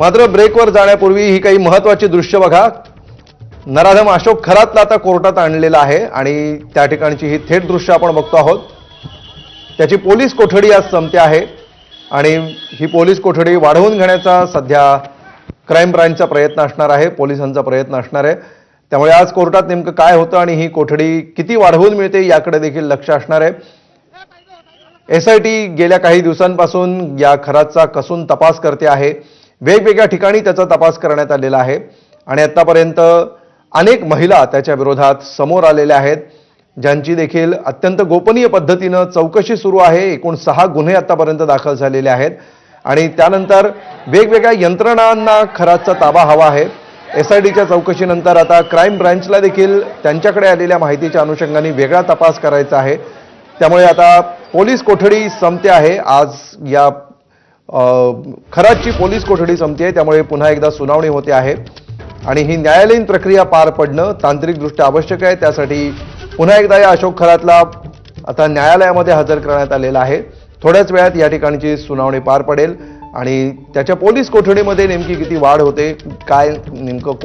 मात्र ब्रेकवर जाण्यापूर्वी ही काही महत्त्वाची दृश्य बघा। नराधम अशोक खरातला आता कोर्टात आणलेला आहे आणि त्या ठिकाणची ही थेट दृश्य आपण बघतो आहोत। त्याची पोलीस कोठडी आज संपते आहे आणि ही पोलीस कोठडी वाढवून घेण्याचा सध्या क्राईम ब्रांचचा प्रयत्न असणार आहे, पोलिसांचा प्रयत्न असणार आहे। त्यामुळे आज कोर्टात नेमकं काय होतं आणि ही कोठडी किती वाढवून मिळते याकडे देखील लक्ष असणार आहे। एसआयटी गेल्या काही दिवसांपासून या खरातचा कसून तपास करते आहे। वेगवेगळ्या ठिकाणी त्याचा तपास करण्यात आलेला आहे आणि आतापर्यंत अनेक महिला त्याच्या विरोधात समोर आलेल्या आहेत, ज्यांची देखील अत्यंत गोपनीय पद्धतीने चौकशी सुरू आहे। एकूण 6 गुन्हे आतापर्यंत दाखल झालेले आहेत आणि त्यानंतर वेगवेगळ्या यंत्रणांना खरातचा ताबा हवा आहे। एसआयटीच्या चौकशीनंतर आता क्राईम ब्रांचला देखील त्यांच्याकडे आलेल्या माहितीच्या अनुषंगाने वेगळा तपास करायचा आहे। त्यामुळे आता पोलीस कोठडी संपते आहे। आज या खरातची पोलीस कोठडी संपते, त्यामुळे पुन्हा एकदा सुनावणी होते आहे आणि ही न्यायालयीन प्रक्रिया पार पडणं तांत्रिकदृष्ट्या आवश्यक आहे। त्यासाठी पुन्हा एकदा या अशोक खरातला आता न्यायालयामध्ये हजर करण्यात आलेला आहे। थोड्याच वेळात या ठिकाणची सुनावणी पार पडेल आणि त्याच्या पोलीस कोठडीमध्ये नेमकी किती वाढ होते, काय नेमकं